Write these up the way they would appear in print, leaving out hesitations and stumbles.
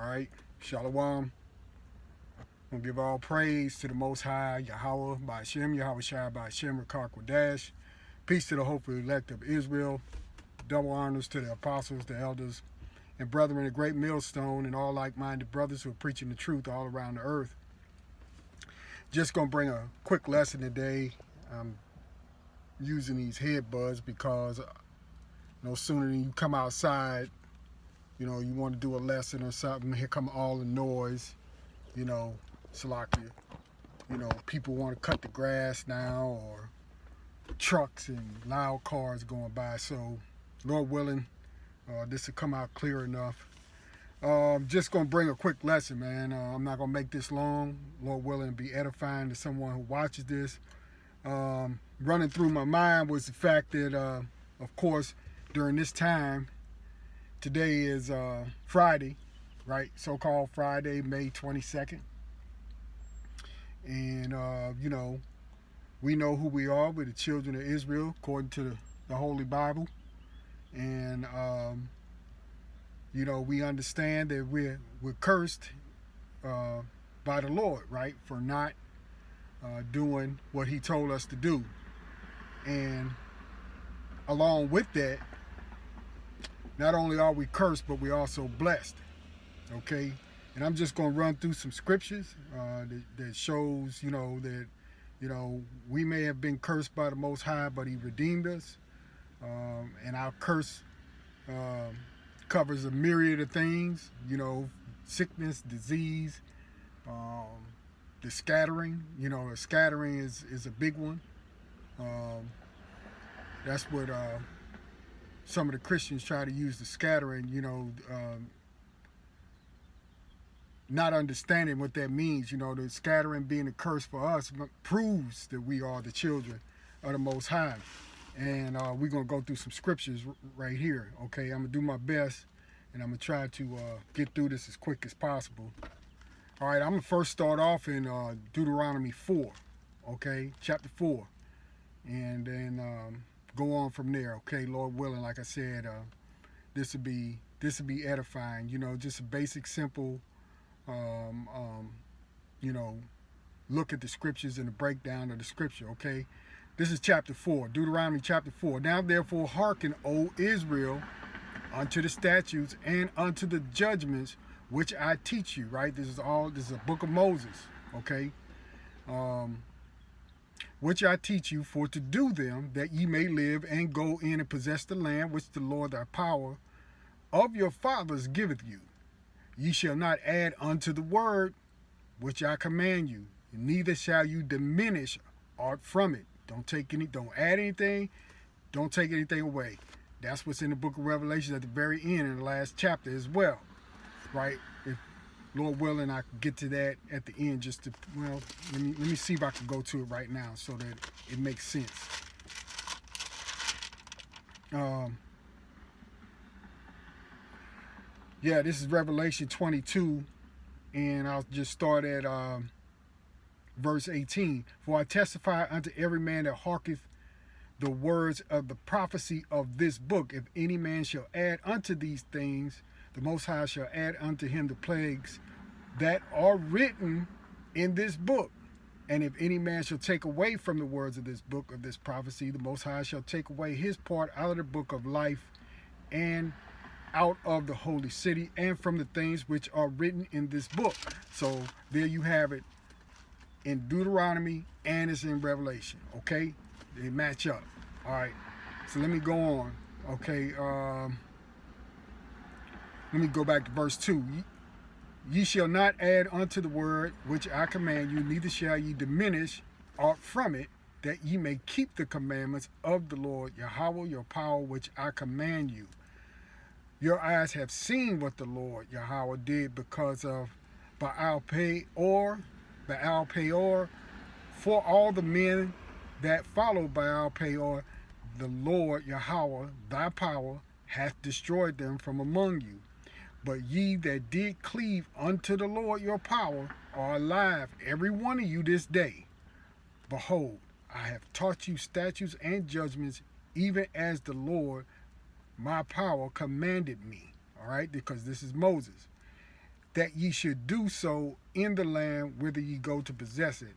right. Shalom. I'm gonna give all praise to the Most High, Yahweh, by Hashem, Yahweh Shai, by Hashem, Rakar Kodash. Peace to the hopeful elect of Israel. Double honors to the apostles, the elders, and brethren, a great millstone, and all like-minded brothers who are preaching the truth all around the earth. Just gonna bring a quick lesson today. I'm using these headbuds because no sooner than you come outside, you want to do a lesson or something, here come all the noise, Salakia. People want to cut the grass now, or trucks and loud cars going by. So, Lord willing, this will come out clear enough. Just going to bring a quick lesson, man. I'm not going to make this long. Lord willing, be edifying to someone who watches this. Running through my mind was the fact that, of course, during this time, today is Friday, right? So-called Friday, May 22nd. And, we know who we are. We're the children of Israel, according to the Holy Bible. And, we understand that we're cursed by the Lord, right, for not doing what he told us to do. And along with that, not only are we cursed, but we're also blessed, okay? And I'm just going to run through some scriptures that shows, that, we may have been cursed by the Most High, but he redeemed us. And our curse covers a myriad of things, sickness, disease, the scattering. The scattering is a big one. That's what some of the Christians try to use the scattering, not understanding what that means. The scattering being a curse for us proves that we are the children of the Most High. And we're going to go through some scriptures right here, okay? I'm going to do my best, and I'm going to try to get through this as quick as possible. All right, I'm going to first start off in Deuteronomy 4, okay? Chapter 4. And then go on from there, okay? Lord willing, like I said, this will be edifying, just a basic, simple, look at the scriptures and the breakdown of the scripture, okay? This is chapter 4, Deuteronomy chapter 4. Now therefore hearken, O Israel, unto the statutes and unto the judgments which I teach you, right? This is a book of Moses, okay? Which I teach you for to do them, that ye may live and go in and possess the land which the Lord thy power of your fathers giveth you. Ye shall not add unto the word which I command you, neither shall you diminish aught from it. Don't add anything, don't take anything away. That's what's in the book of Revelation at the very end, in the last chapter as well, right? If Lord willing, I can get to that at the end. Let me see if I can go to it right now so that it makes sense. This is Revelation 22, and I'll just start at verse 18. For I testify unto every man that hearketh the words of the prophecy of this book. If any man shall add unto these things, the Most High shall add unto him the plagues that are written in this book. And if any man shall take away from the words of this book, of this prophecy, the Most High shall take away his part out of the book of life, and out of the holy city, and from the things which are written in this book. So there you have it in Deuteronomy, and it's in Revelation, okay? They match up. All right, so let me go on, okay? Let me go back to verse 2. Ye shall not add unto the word which I command you, neither shall ye diminish aught from it, that ye may keep the commandments of the Lord Yahweh your power, which I command you. Your eyes have seen what the Lord Yahweh did because of Baal Peor, for all the men that follow Baal Peor, the Lord Yahweh thy power hath destroyed them from among you. But ye that did cleave unto the Lord your power are alive, every one of you this day. Behold, I have taught you statutes and judgments, even as the Lord my power commanded me. All right, because this is Moses. that ye should do so in the land whither ye go to possess it.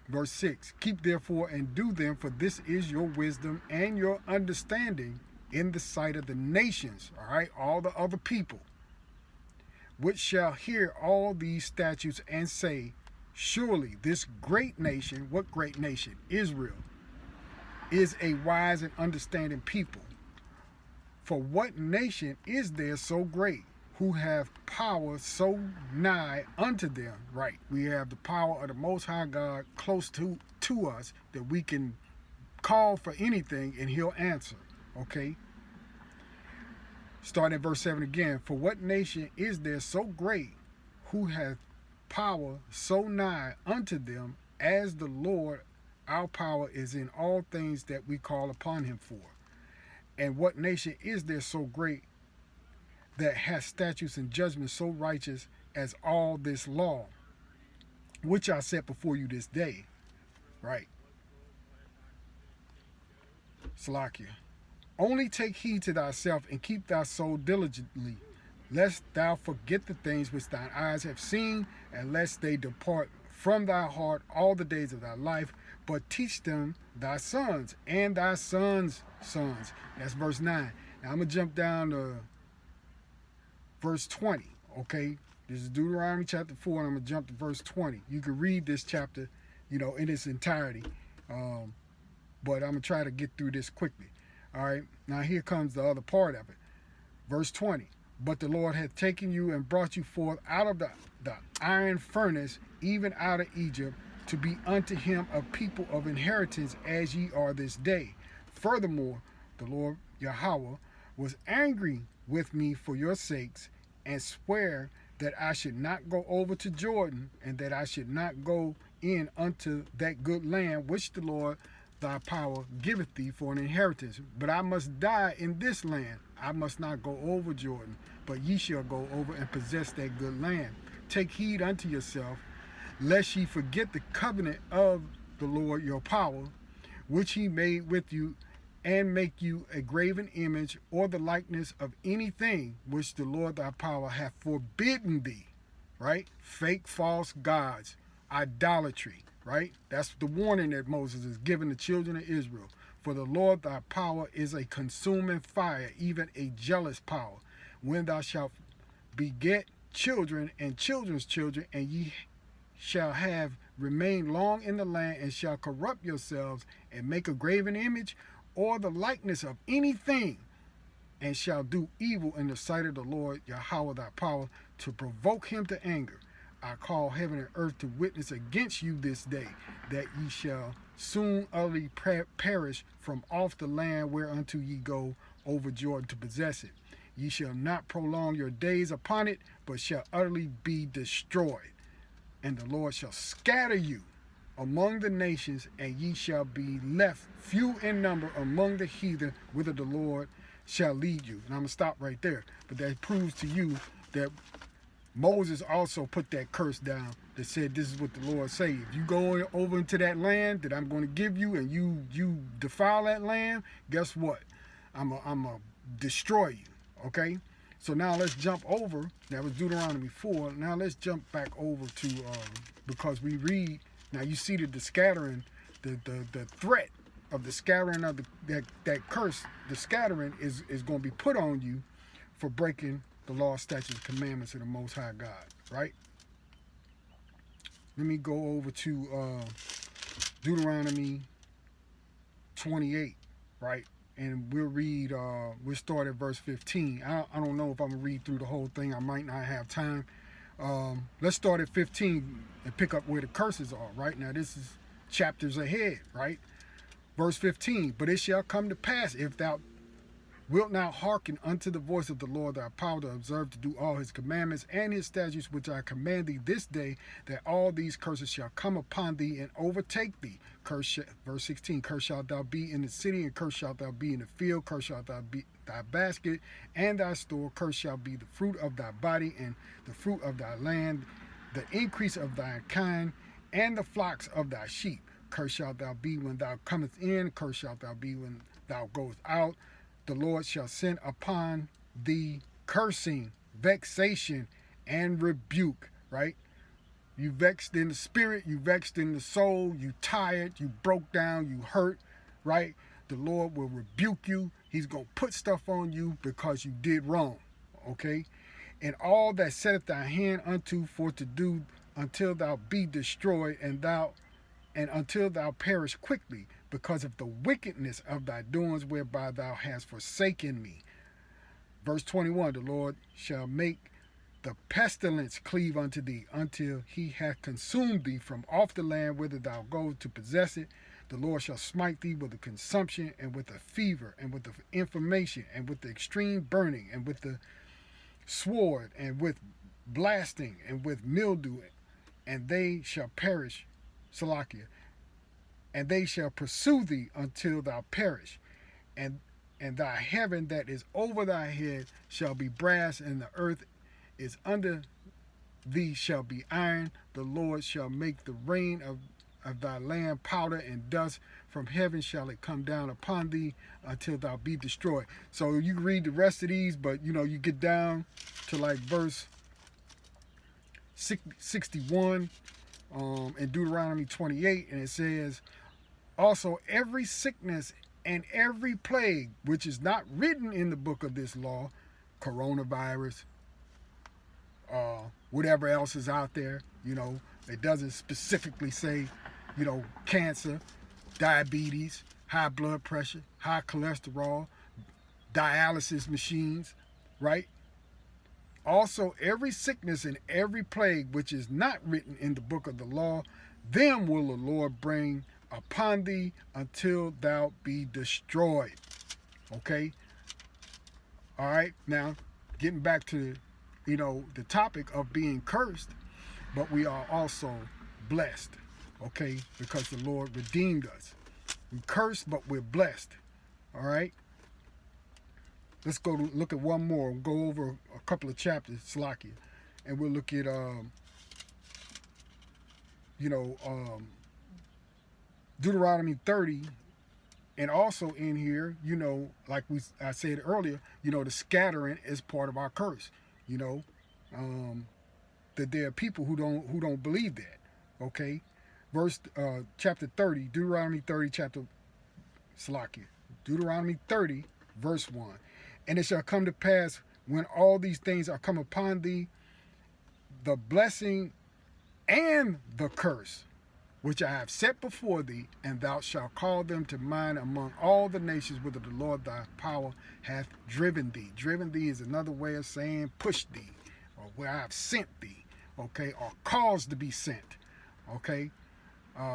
Verse 6, keep therefore and do them, for this is your wisdom and your understanding in the sight of the nations, all right, all the other people, which shall hear all these statutes and say, surely this great nation, what great nation? Israel, is a wise and understanding people. For what nation is there so great, who have power so nigh unto them? Right, we have the power of the Most High God close to us, that we can call for anything and he'll answer. Okay, starting at verse 7 again. For what nation is there so great, who hath power so nigh unto them, as the Lord our power is in all things that we call upon him for? And what nation is there so great, that hath statutes and judgments so righteous as all this law, which I set before you this day? Right. Salakia. Only take heed to thyself, and keep thy soul diligently, lest thou forget the things which thine eyes have seen, and lest they depart from thy heart all the days of thy life, but teach them thy sons and thy sons' sons. That's verse 9. Now I'm going to jump down to verse 20, okay? This is Deuteronomy chapter 4, and I'm going to jump to verse 20. You can read this chapter, in its entirety, but I'm going to try to get through this quickly. All right, now here comes the other part of it. Verse 20, but the Lord hath taken you and brought you forth out of the iron furnace, even out of Egypt, to be unto him a people of inheritance, as ye are this day. Furthermore, the Lord Yahweh was angry with me for your sakes, and swear that I should not go over to Jordan, and that I should not go in unto that good land which the Lord thy power giveth thee for an inheritance. But I must die in this land. I must not go over Jordan, but ye shall go over and possess that good land. Take heed unto yourself, lest ye forget the covenant of the Lord your power, which he made with you, and make you a graven image or the likeness of anything which the Lord thy power hath forbidden thee. Right? Fake, false gods, idolatry. Right? That's the warning that Moses is giving the children of Israel. For the Lord thy power is a consuming fire, even a jealous power. When thou shalt beget children and children's children, and ye shall have remained long in the land, and shall corrupt yourselves, and make a graven image, or the likeness of anything, and shall do evil in the sight of the Lord Yahweh thy power, to provoke him to anger, I call heaven and earth to witness against you this day, that ye shall soon utterly perish from off the land whereunto ye go over Jordan to possess it. Ye shall not prolong your days upon it, but shall utterly be destroyed. And the Lord shall scatter you among the nations, and ye shall be left few in number among the heathen, whither the Lord shall lead you. And I'm going to stop right there. But that proves to you that Moses also put that curse down that said, this is what the Lord say. If you go over into that land that I'm going to give you, and you defile that land, guess what? I'm going to destroy you. Okay? So now let's jump over. That was Deuteronomy 4. Now let's jump back over to, because we read, now you see the scattering, the threat of the scattering of that curse. The scattering is going to be put on you for breaking the law, statutes, commandments of the Most High God, right? Let me go over to Deuteronomy 28, right? And we'll read, we'll start at verse 15. I don't know if I'm going to read through the whole thing. I might not have time. Let's start at 15 and pick up where the curses are, right? Now, this is chapters ahead, right? Verse 15, but it shall come to pass, if thou wilt not hearken unto the voice of the Lord thy power, to observe to do all his commandments and his statutes which I command thee this day, that all these curses shall come upon thee and overtake thee. Verse 16, cursed shalt thou be in the city, and cursed shalt thou be in the field. Cursed shalt thou be thy basket and thy store. Cursed shall be the fruit of thy body and the fruit of thy land, the increase of thy kind, and the flocks of thy sheep. Cursed shalt thou be when thou comest in. Cursed shalt thou be when thou goest out. The Lord shall send upon thee cursing, vexation, and rebuke, right? You vexed in the spirit, you vexed in the soul, you tired, you broke down, you hurt, right? The Lord will rebuke you. He's going to put stuff on you because you did wrong, okay? And all that setteth thy hand unto for to do until thou be destroyed, and until thou perish quickly, because of the wickedness of thy doings whereby thou hast forsaken me. Verse 21, the Lord shall make the pestilence cleave unto thee, until he hath consumed thee from off the land whither thou goest to possess it. The Lord shall smite thee with a consumption, and with a fever, and with the inflammation, and with the extreme burning, and with the sword, and with blasting, and with mildew, and they shall perish, Salakia, and they shall pursue thee until thou perish. And thy heaven that is over thy head shall be brass, and the earth is under thee shall be iron. The Lord shall make the rain of thy land powder, and dust from heaven shall it come down upon thee until thou be destroyed. So you can read the rest of these, but you get down to like verse 61 in Deuteronomy 28, and it says, also every sickness and every plague which is not written in the book of this law, coronavirus, whatever else is out there, it doesn't specifically say, cancer, diabetes, high blood pressure, high cholesterol, dialysis machines, right? Also, every sickness and every plague which is not written in the book of the law, them will the Lord bring upon thee until thou be destroyed. Okay? All right, now getting back to the topic of being cursed, but we are also blessed, okay, because the Lord redeemed us. We're cursed, but we're blessed. All right, let's go to look at one more. We'll go over a couple of chapters, Slakia, and we'll look at Deuteronomy 30. And also in here, like I said earlier, the scattering is part of our curse. That there are people who don't believe that. Okay, chapter 30, Deuteronomy 30, Deuteronomy 30, verse 1. And it shall come to pass when all these things are come upon thee, the blessing and the curse, which I have set before thee, and thou shalt call them to mind among all the nations whither the Lord thy power hath driven thee. Driven thee is another way of saying pushed thee, or where I have sent thee, okay, or caused to be sent, okay.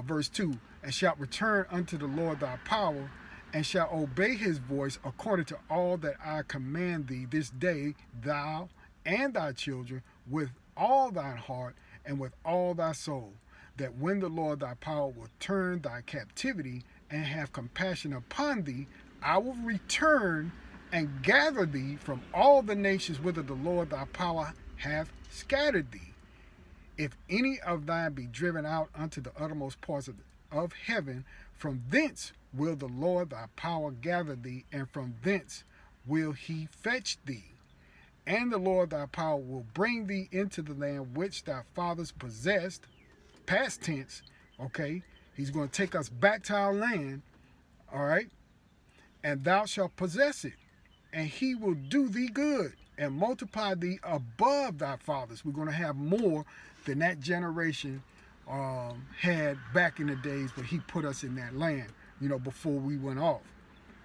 Verse 2, and shalt return unto the Lord thy power, and shalt obey his voice according to all that I command thee this day, thou and thy children, with all thine heart and with all thy soul, that when the Lord thy power will turn thy captivity and have compassion upon thee, I will return and gather thee from all the nations whither the Lord thy power hath scattered thee. If any of thine be driven out unto the uttermost parts of heaven, from thence will the Lord thy power gather thee, and from thence will he fetch thee. And the Lord thy power will bring thee into the land which thy fathers possessed, past tense, okay? He's going to take us back to our land, all right? And thou shalt possess it, and he will do thee good and multiply thee above thy fathers. We're going to have more than that generation had back in the days, but he put us in that land, before we went off,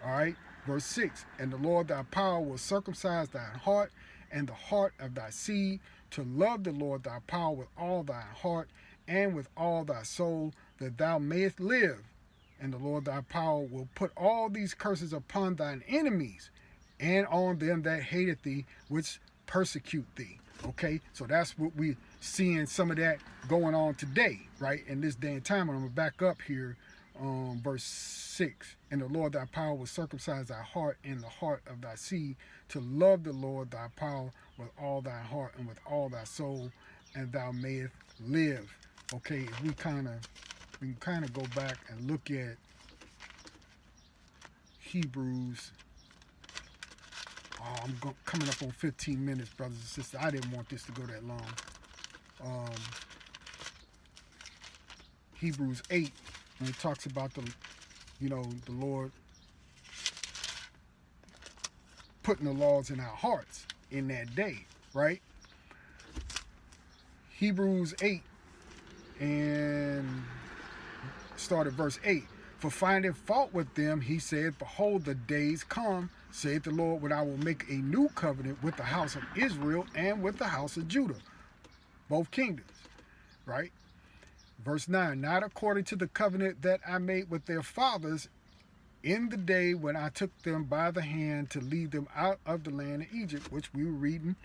all right? Verse 6, and the Lord thy power will circumcise thine heart and the heart of thy seed, to love the Lord thy power with all thy heart and with all thy soul, that thou mayest live. And the Lord thy power will put all these curses upon thine enemies, and on them that hateth thee, which persecute thee. Okay, so that's what we're seeing, some of that going on today, right, in this day and time. And I'm going to back up here, verse 6. And the Lord thy power will circumcise thy heart and the heart of thy seed, to love the Lord thy power with all thy heart and with all thy soul, and thou mayest live. Okay, if we can kind of go back and look at Hebrews coming up on 15 minutes, brothers and sisters. I didn't want this to go that long. Hebrews 8, when it talks about the Lord putting the laws in our hearts in that day, right? Hebrews 8 and start at verse 8. For finding fault with them, he said, behold, the days come, saith the Lord, when I will make a new covenant with the house of Israel and with the house of Judah, both kingdoms, right? Verse 9, not according to the covenant that I made with their fathers in the day when I took them by the hand to lead them out of the land of Egypt, which we were reading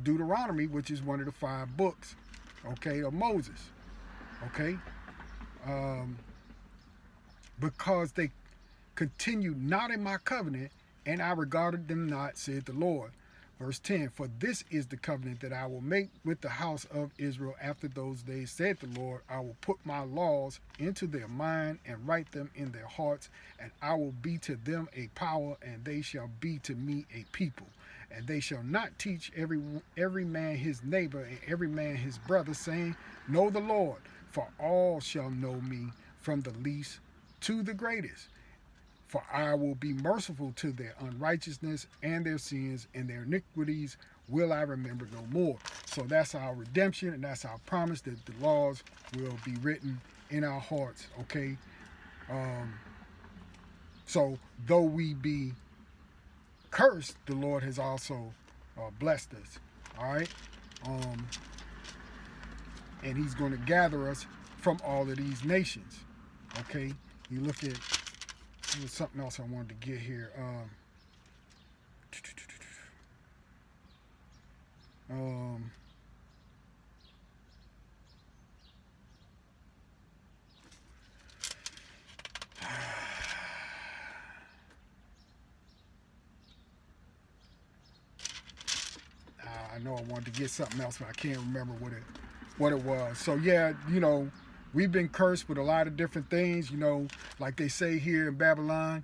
Deuteronomy, which is one of the 5 books, okay, of Moses, okay? Because they continued not in my covenant, and I regarded them not, said the Lord. Verse 10, for this is the covenant that I will make with the house of Israel after those days, said the Lord. I will put my laws into their mind and write them in their hearts, and I will be to them a power, and they shall be to me a people. And they shall not teach every man his neighbor and every man his brother, saying, know the Lord, for all shall know me, from the least to the greatest. For I will be merciful to their unrighteousness and their sins, and their iniquities will I remember no more. So that's our redemption, and that's our promise that the laws will be written in our hearts, okay? So though we be cursed, the Lord has also blessed us, all right? And he's going to gather us from all of these nations, okay? You look at, there's something else I wanted to get here. I know I wanted to get something else, but I can't remember what it was. So yeah, we've been cursed with a lot of different things, like they say here in Babylon,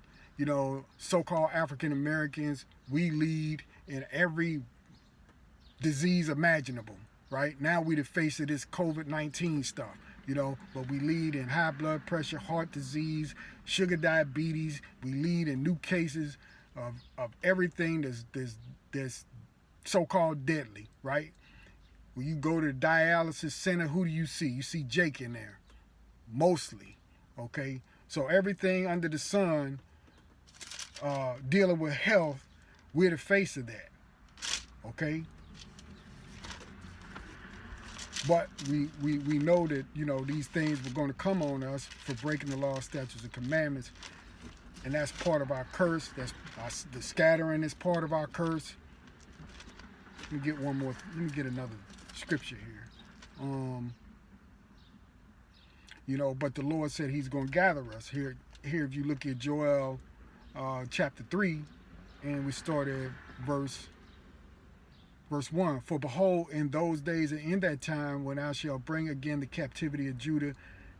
so-called African Americans, we lead in every disease imaginable, right? Now we the face of this COVID-19 stuff, but we lead in high blood pressure, heart disease, sugar diabetes. We lead in new cases of everything that's so-called deadly, right? When you go to the dialysis center, who do you see? You see Jake in there, mostly, okay? So everything under the sun dealing with health, we're the face of that, okay? But we know that, these things were going to come on us for breaking the law, statutes, and commandments, and that's part of our curse. The scattering is part of our curse. Let me get another scripture here. But the Lord said he's going to gather us. Here if you look at Joel chapter 3, and we start at verse 1. For behold, in those days and in that time, when I shall bring again the captivity of Judah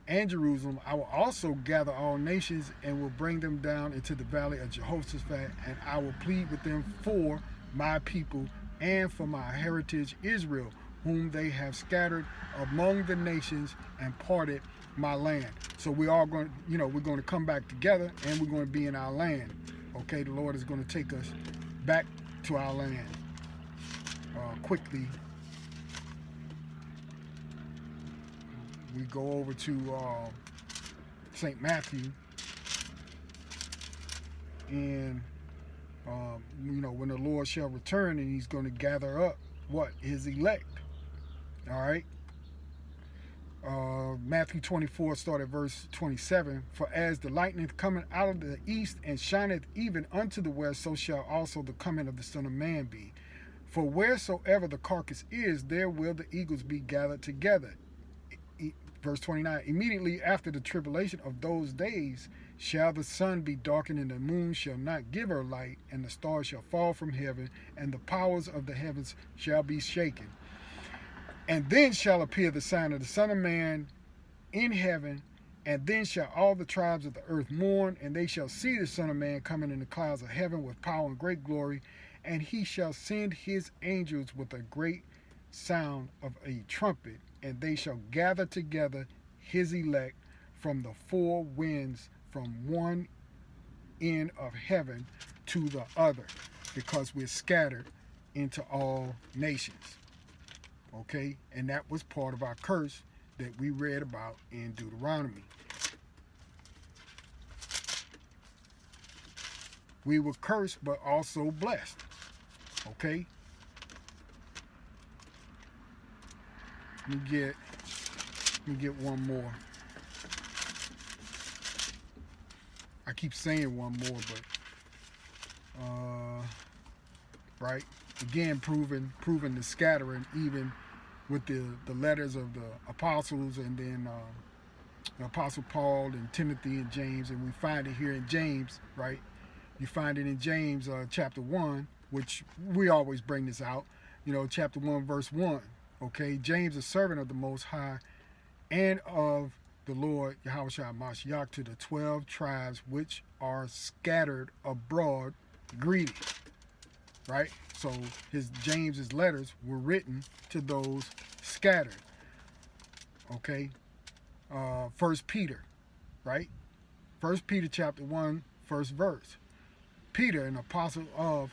and Jerusalem, I will also gather all nations and will bring them down into the valley of Jehoshaphat, and I will plead with them for my people and for my heritage Israel, whom they have scattered among the nations and parted my land. So we are going, we're going to come back together, and we're going to be in our land. Okay, the Lord is going to take us back to our land. Quickly, we go over to St. Matthew, and when the Lord shall return, and he's going to gather up his elect. All right. Matthew 24, start at verse 27. For as the lightning cometh out of the east and shineth even unto the west, so shall also the coming of the Son of Man be. For wheresoever the carcass is, there will the eagles be gathered together. Verse 29, immediately after the tribulation of those days shall the sun be darkened, and the moon shall not give her light, and the stars shall fall from heaven, and the powers of the heavens shall be shaken. And then shall appear the sign of the Son of Man in heaven, and then shall all the tribes of the earth mourn, and they shall see the Son of Man coming in the clouds of heaven with power and great glory. And he shall send his angels with a great sound of a trumpet, and they shall gather together his elect from the four winds, from one end of heaven to the other, because we're scattered into all nations. Okay? And that was part of our curse that we read about in Deuteronomy. We were cursed but also blessed. Okay? Let me get one more. I keep saying one more, but right? Again, proving the scattering, even with the letters of the apostles, and then the Apostle Paul and Timothy and James, and we find it here in James, right? You find it in James chapter 1, which we always bring this out, chapter 1, verse 1. Okay, James, a servant of the Most High and of the Lord Yahushua Mashiach, to the 12 tribes which are scattered abroad, greeting. Right? So James's letters were written to those scattered. Okay? 1 Peter, right? 1 Peter chapter 1, first verse. Peter, an apostle of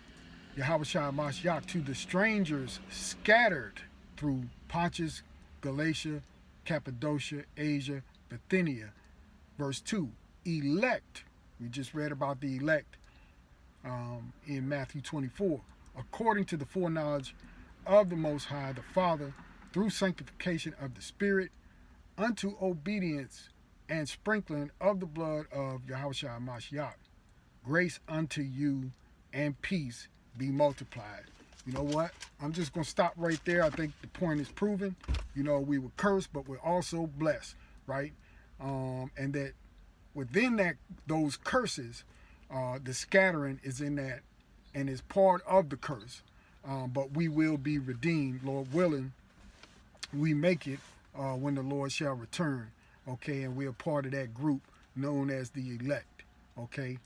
Yahushua Mashiach, to the strangers scattered through Pontus, Galatia, Cappadocia, Asia, Bithynia. Verse 2, elect. We just read about the elect in Matthew 24. According to the foreknowledge of the Most High, the Father, through sanctification of the Spirit, unto obedience and sprinkling of the blood of Yahushua Mashiach. Grace unto you and peace be multiplied. You know what? I'm just going to stop right there. I think the point is proven. We were cursed, but we're also blessed, right? And that within those curses, the scattering is in that and is part of the curse. But we will be redeemed, Lord willing. We make it when the Lord shall return, okay? And we're part of that group known as the elect, okay?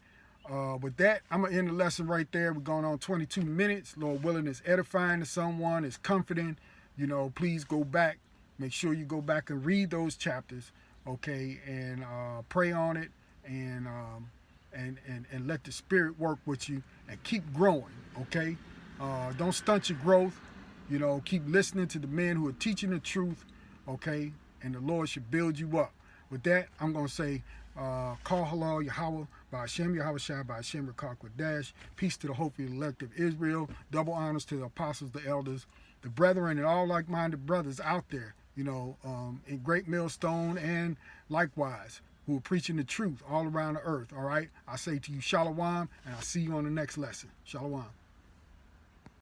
With that, I'm going to end the lesson right there. We're going on 22 minutes. Lord willing, it's edifying to someone. It's comforting. Please go back. Make sure you go back and read those chapters, okay? And pray on it and let the Spirit work with you and keep growing, okay? Don't stunt your growth. Keep listening to the men who are teaching the truth, okay? And the Lord should build you up. With that, I'm going to say, Call halal Yahweh, by Hashem Yahweh Shai, by Hashem Dash. Peace to the hopefully elect of Israel. Double honors to the apostles, the elders, the brethren, and all like-minded brothers out there, in Great Millstone and likewise, who are preaching the truth all around the earth, all right? I say to you, Shalom, and I'll see you on the next lesson. Shalom.